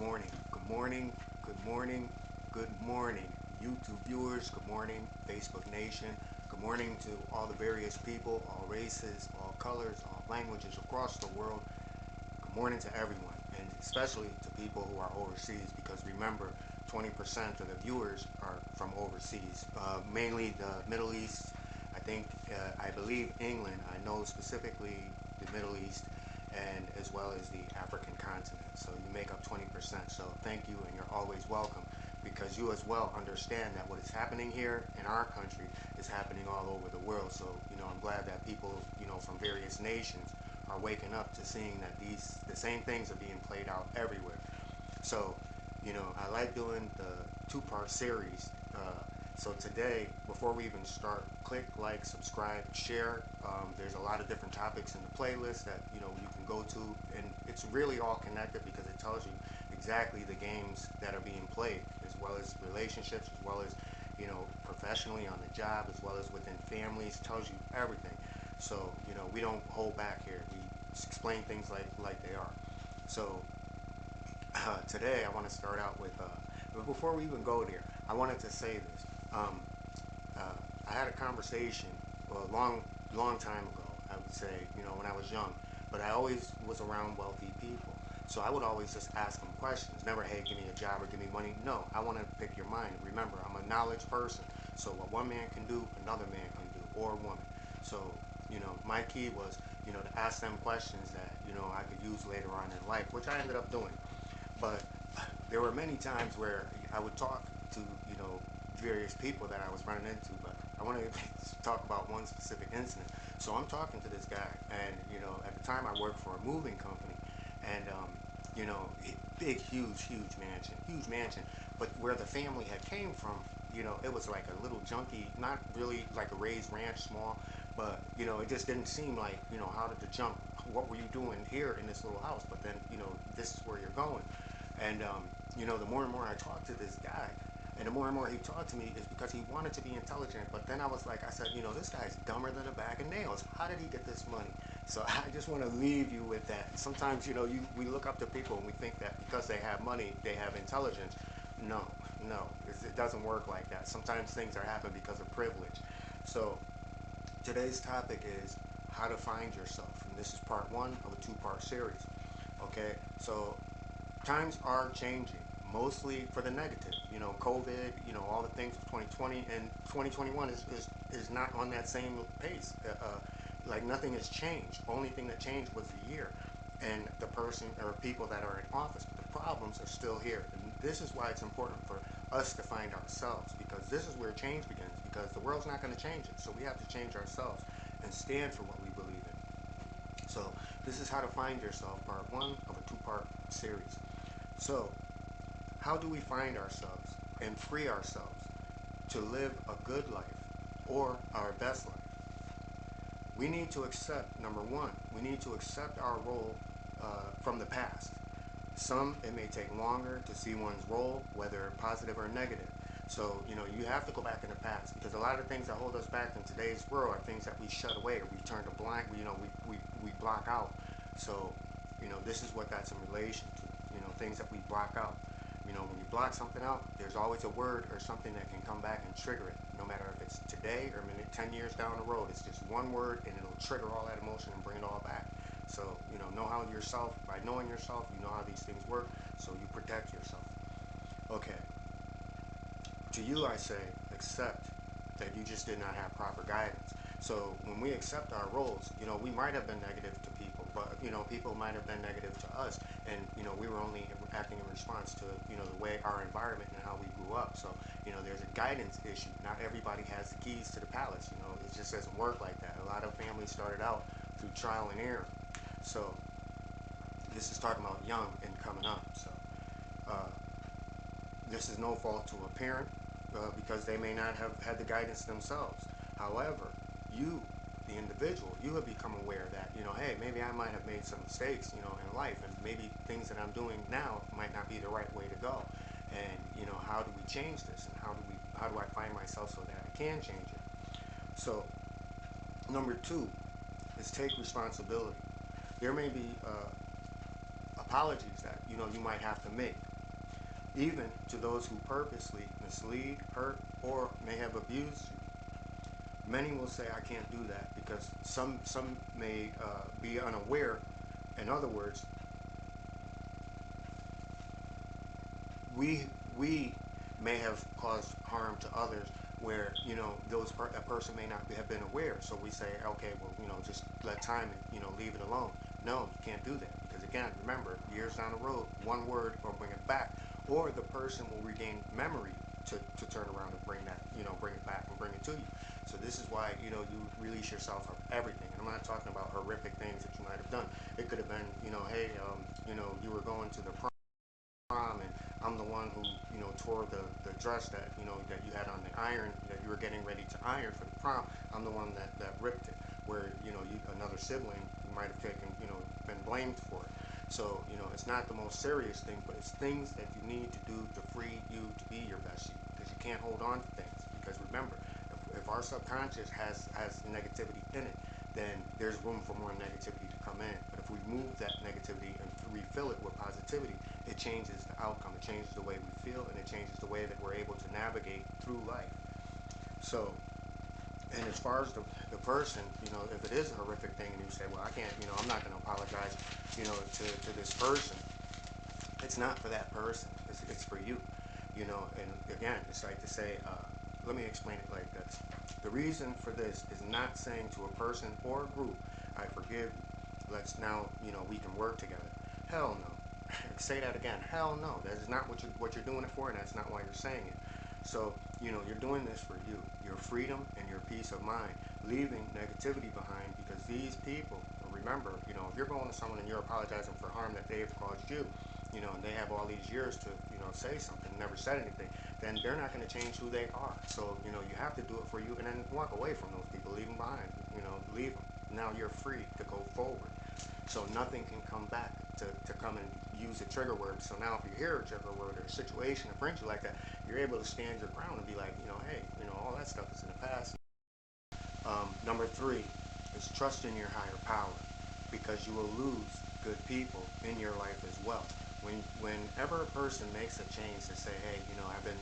morning, good morning, good morning, good morning, YouTube viewers, good morning, Facebook Nation, good morning to all the various people, all races, all colors, all languages across the world. Good morning to everyone, and especially to people who are overseas, because remember, 20% of the viewers are from overseas, mainly the Middle East. I believe England. I know specifically the Middle East, and as well as the African continent. So you make up 20%. So thank you, and you're always welcome, because you as well understand that what is happening here in our country is happening all over the world. So I'm glad that people from various nations are waking up to seeing that the same things are being played out everywhere. So I like doing the two-part series. So today, before we even start, click like, subscribe, share. There's a lot of different topics in the playlist that you can go to, and it's really all connected because it tells you exactly the games that are being played, as well as relationships, as well as professionally on the job, as well as within families. Tells you everything. So we don't hold back here. We explain things like they are. So today I want to start out with, but before we even go there, I wanted to say this. I had a conversation a long time ago, I would say, when I was young, but I always was around wealthy people. So I would always just ask them questions. Never, hey, give me a job or give me money. No, I want to pick your mind. Remember, I'm a knowledge person. So what one man can do, another man can do, or woman. So, my key was, to ask them questions that, I could use later on in life, which I ended up doing. But there were many times where I would talk to, various people that I was running into, but I want to talk about one specific incident. So I'm talking to this guy, and at the time I worked for a moving company, and big, huge mansion. But where the family had came from, it was like a little junky, not really like a raised ranch, small, but it just didn't seem like how did the jump? What were you doing here in this little house? But then this is where you're going, and the more and more I talked to this guy, and the more and more he talked to me, is because he wanted to be intelligent. But then I said, this guy's dumber than a bag of nails. How did he get this money? So I just want to leave you with that. Sometimes, we look up to people and we think that because they have money, they have intelligence. No, it doesn't work like that. Sometimes things are happening because of privilege. So today's topic is how to find yourself. And this is part one of a two-part series. Okay, so times are changing, mostly for the negative. COVID, all the things of 2020 and 2021 is not on that same pace. Like nothing has changed. Only thing that changed was the year and the person or people that are in office. But the problems are still here. And this is why it's important for us to find ourselves, because this is where change begins, because the world's not going to change it. So we have to change ourselves and stand for what we believe in. So this is how to find yourself, part one of a two-part series. So how do we find ourselves and free ourselves to live a good life or our best life? We need to accept, number one, we need to accept our role from the past. It may take longer to see one's role, whether positive or negative. So, you have to go back in the past, because a lot of things that hold us back in today's world are things that we shut away, or we turn a blind, we block out. So, this is what that's in relation to, things that we block out. When you block something out, there's always a word or something that can come back and trigger it. No matter if it's today or 10 years down the road, it's just one word and it'll trigger all that emotion and bring it all back. So, know how yourself, by knowing yourself, you know how these things work, so you protect yourself. Okay. To you, I say, accept that you just did not have proper guidance. So when we accept our roles, we might have been negative to people, but, people might have been negative to us. And, we were only acting in response to, the way our environment and how we grew up. So, there's a guidance issue. Not everybody has the keys to the palace. It just doesn't work like that. A lot of families started out through trial and error. So this is talking about young and coming up. So this is no fault to a parent, because they may not have had the guidance themselves. However, you, the individual, you have become aware that, hey, maybe I might have made some mistakes, in life, and maybe things that I'm doing now might not be the right way to go. And, how do we change this? And how do I find myself so that I can change it? So, number two is take responsibility. There may be apologies that, you might have to make. even to those who purposely mislead, hurt, or may have abused you. Many will say, I can't do that because some may be unaware. In other words, we may have caused harm to others where a person may not have been aware. So we say, okay, well, just let time and leave it alone. No, you can't do that because again, remember, years down the road, one word will bring it back, or the person will regain memory to turn around and bring that bring it back and bring it to you. So this is why you release yourself of everything. And I'm not talking about horrific things that you might have done. It could have been hey, you were going to the prom and I'm the one who tore the dress that that you had on the iron that you were getting ready to iron for the prom. I'm the one that ripped it, where another sibling might have taken been blamed for it. So it's not the most serious thing, but it's things that you need to do to free you to be your best you, because you can't hold on to things. Because remember, if our subconscious has negativity in it, then there's room for more negativity to come in. But if we move that negativity and refill it with positivity, it changes the outcome, it changes the way we feel, and it changes the way that we're able to navigate through life. So, and as far as the person, if it is a horrific thing and you say, well, I can't, I'm not going to apologize, to this person, it's not for that person, it's for you, and again, it's like to say, let me explain it like this. The reason for this is not saying to a person or a group, I forgive you, let's now, we can work together. Hell no. Say that again. Hell no. That is not what you're doing it for, and that's not why you're saying it. So, you're doing this for you, your freedom and your peace of mind, leaving negativity behind, because these people, remember, if you're going to someone and you're apologizing for harm that they've caused you, and they have all these years to, say something, never said anything, then they're not going to change who they are. So, you have to do it for you and then walk away from those people, leave them behind, leave them. Now you're free to go forward. So nothing can come back to come and use a trigger word. So now if you hear a trigger word or a situation that brings you like that, you're able to stand your ground and be like, hey, all that stuff is in the past. Number 3 is trust in your higher power, because you will lose good people in your life as well. Whenever a person makes a change to say, hey, I've been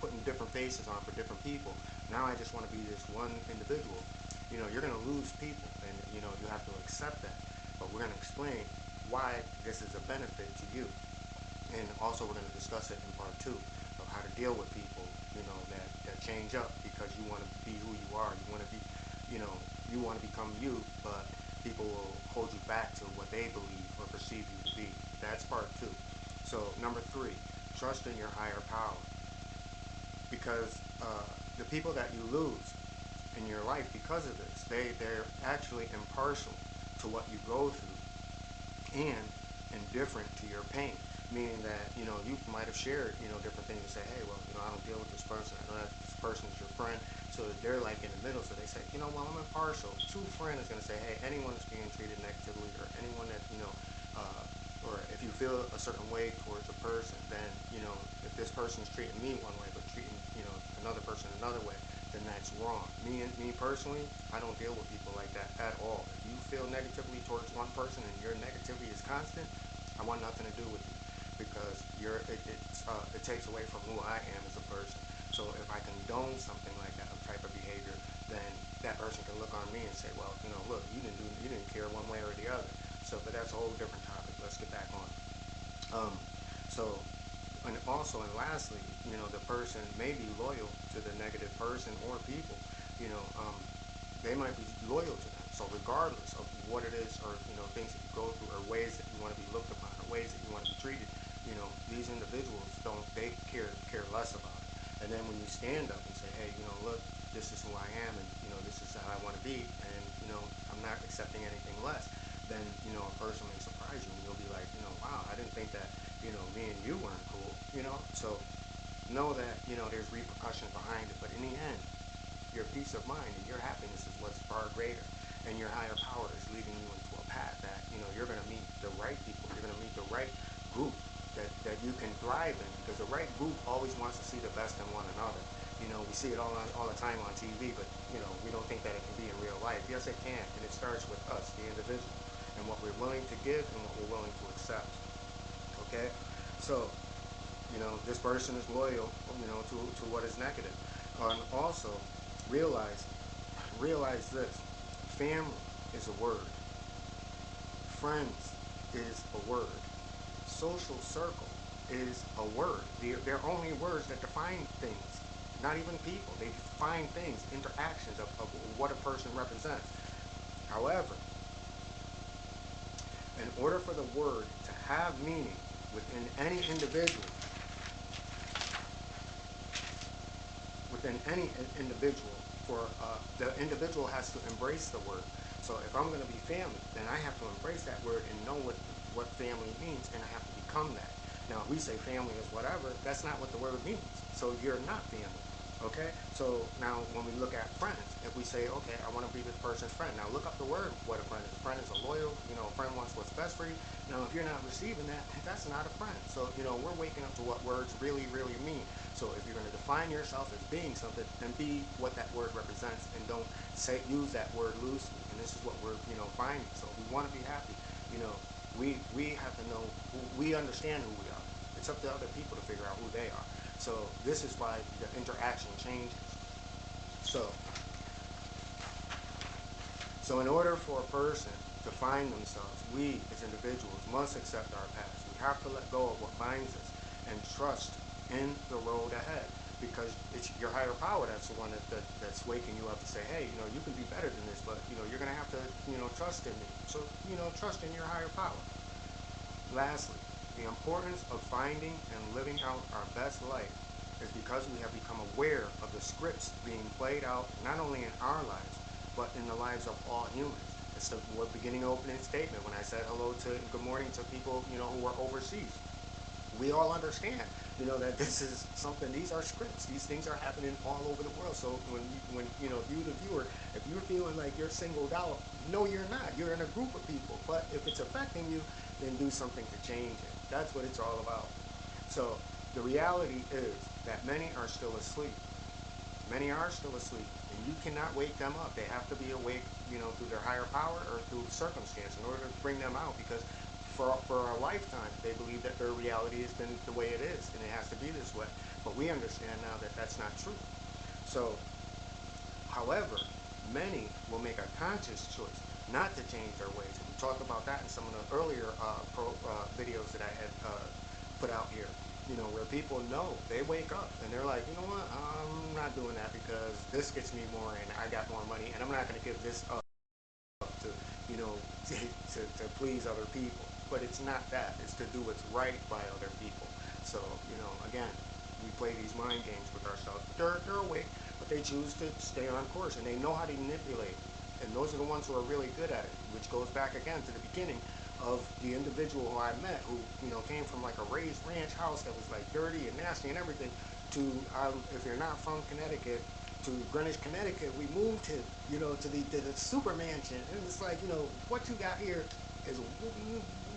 putting different faces on for different people. Now I just want to be this one individual. You're going to lose people, and you have to accept that. But we're going to explain why this is a benefit to you, and also we're going to discuss it in part 2 of how to deal with people, that change up because you want to be who you are. You want to be, you want to become you, but people will hold you back to what they believe or perceive you to be. That's part 2. So number 3, trust in your higher power, because the people that you lose in your life because of this, they're actually impartial to what you go through and indifferent to your pain, meaning that you might have shared different things and say, hey, well, I don't deal with this person, I know that this person is your friend, so they're like in the middle. So they say, well, I'm impartial. True friend is going to say, hey, anyone that's being treated negatively, or anyone that or if you feel a certain way towards a person, then if this person's treating me one way but treating another person another way, then that's wrong. Me personally, I don't deal with people like that at all. If you feel negatively towards one person and your negativity is constant, I want nothing to do with you, because it takes away from who I am as a person. So if I condone something like that type of behavior, then that person can look on me and say, well, look, you didn't care one way or the other. So, but that's a whole different topic. Let's get back on. And also, and lastly, the person may be loyal to the negative person or people. They might be loyal to them. So regardless of what it is, or things that you go through, or ways that you want to be looked upon, or ways that you want to be treated, these individuals they care less about it. And then when you stand up and say, hey, look, this is who I am, and this is how I want to be, and I'm not accepting anything less, then a person may surprise you, and you'll be like, wow, I didn't think that me and you weren't cool. So know that there's repercussions behind it, but in the end, your peace of mind and your happiness is what's far greater, and your higher power is leading you into a path that you're going to meet the right people, you're going to meet the right group that you can thrive in, because the right group always wants to see the best in one another. We see it all the time on TV, but we don't think that it can be in real life. Yes, it can, and it starts with us, the individual, and what we're willing to give and what we're willing to accept. Okay, So, this person is loyal, to what is negative. And also, realize, realize this. Family is a word. Friends is a word. Social circle is a word. They're only words that define things, not even people. They define things, interactions of what a person represents. However, in order for the word to have meaning within any individual, within any individual, for the individual has to embrace the word. So if I'm going to be family, then I have to embrace that word and know what family means, and I have to become that. Now, if we say family is whatever, that's not what the word means. So you're not family. Okay? So now when we look at friends, if we say, okay, I want to be this person's friend, now look up the word, what a friend is. A friend is a loyal, a friend wants what's best for you. Now, if you're not receiving that, that's not a friend. So, we're waking up to what words really, really mean. So if you're going to define yourself as being something, then be what that word represents, and don't use that word loosely. And this is what we're, finding. So if we want to be happy, you know, we have to know we understand who we are. It's up to other people to figure out who they are. So this is why the interaction changes. So, so in order for a person to find themselves, we as individuals must accept our past. We have to let go of what binds us and trust in the road ahead, because it's your higher power that's the one that's waking you up to say, hey, you can be better than this, but you're gonna have to trust in me. So trust in your higher power. Lastly, the importance of finding and living out our best life is because we have become aware of the scripts being played out not only in our lives, but in the lives of all humans. It's the beginning opening statement when I said hello to good morning to people, who are overseas. We all understand, that this is something. These are scripts. These things are happening all over the world. So when you, the viewer, if you're feeling like you're singled out, no, you're not. You're in a group of people. But if it's affecting you, then do something to change it. That's what it's all about. So the reality is that many are still asleep. Many are still asleep, and you cannot wake them up. They have to be awake, through their higher power or through circumstance in order to bring them out, because for a lifetime, they believe that their reality has been the way it is, and it has to be this way. But we understand now that that's not true. So, however, many will make a conscious choice not to change their ways. And we talked about that in some of the earlier videos that I had put out here. Where people know, they wake up and they're like, you know what, I'm not doing that because this gets me more and I got more money, and I'm not going to give this up to, you know, to please other people. But it's not that. It's to do what's right by other people. So, again, we play these mind games with ourselves. They're awake, but they choose to stay on course, and they know how to manipulate. And those are the ones who are really good at it, which goes back again to the beginning of the individual who I met, who came from like a raised ranch house that was like dirty and nasty and everything, to if you're not from Connecticut, to Greenwich, Connecticut. We moved to the super mansion, and it's like, what you got here is,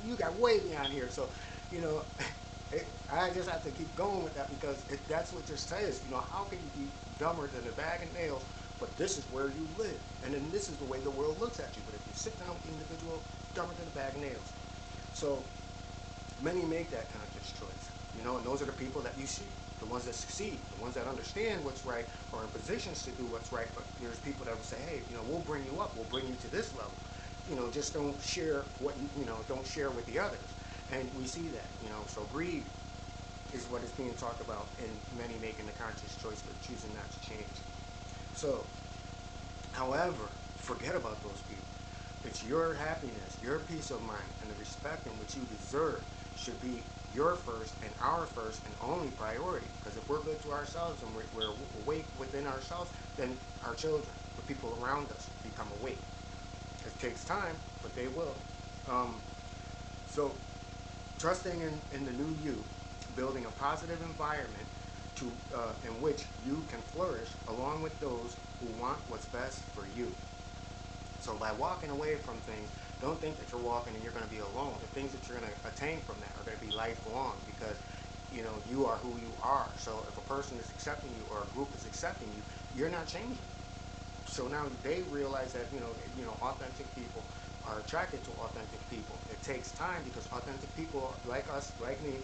you got way beyond here. So, you know, I just have to keep going with that, because that's what this says. How can you be dumber than a bag of nails? But this is where you live, and then this is the way the world looks at you. But if you sit down with the individual, dumber than a bag of nails. So many make that conscious choice, and those are the people that you see, the ones that succeed, the ones that understand what's right, or in positions to do what's right. But there's people that will say, hey, we'll bring you up, we'll bring you to this level. Just don't share what don't share with the others. And we see that, so greed is what is being talked about in many making the conscious choice but choosing not to change. So, however, forget about those people. It's your happiness, your peace of mind, and the respect in which you deserve should be your first and our first and only priority. Because if we're good to ourselves and we're awake within ourselves, then our children, the people around us, become awake. It takes time, but they will. So, trusting in the new you, building a positive environment in which you can flourish along with those who want what's best for you. So by walking away from things, don't think that you're walking and you're going to be alone. The things that you're going to attain from that are going to be lifelong, because you are who you are. So if a person is accepting you or a group is accepting you, you're not changing. So now they realize that authentic people are attracted to authentic people. It takes time, because authentic people like us, like me,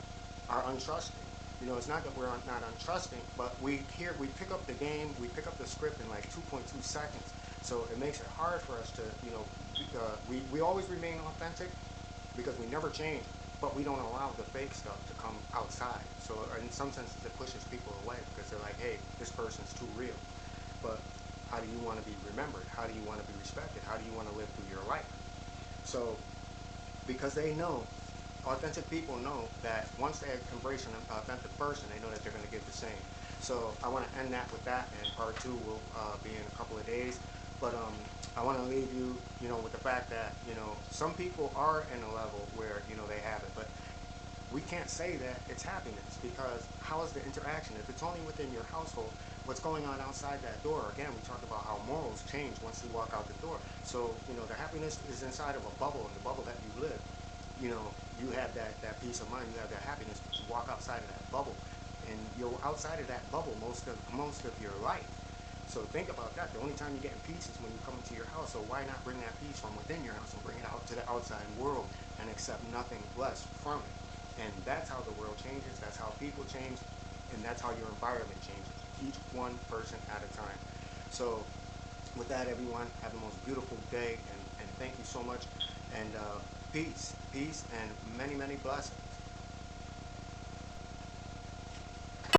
are untrusting. You know, it's not that we're not untrusting, but we pick up the game, we pick up the script in like 2.2 seconds. So it makes it hard for us to, you know, we always remain authentic because we never change, but we don't allow the fake stuff to come outside. So in some senses, it pushes people away because they're like, hey, this person's too real. But how do you want to be remembered? How do you want to be respected? How do you want to live through your life? So because they know, authentic people know that once they embrace an authentic person, they know that they're going to give the same. So I want to end that with that, and part two will be in a couple of days. But I want to leave you, you know, with the fact that, you know, some people are in a level where, you know, they have it, but we can't say that it's happiness because how is the interaction? If it's only within your household, what's going on outside that door? Again, we talked about how morals change once you walk out the door. So, you know, the happiness is inside of a bubble, and the bubble that you live, you know, you have that peace of mind, you have that happiness, but you walk outside of that bubble, and you're outside of that bubble most of your life. So think about that. The only time you get in peace is when you come into your house. So why not bring that peace from within your house and bring it out to the outside world and accept nothing less from it? And that's how the world changes. That's how people change, and that's how your environment changes. Each one person at a time. So with that, everyone, have the most beautiful day, and thank you so much. And peace, and many, many blessings.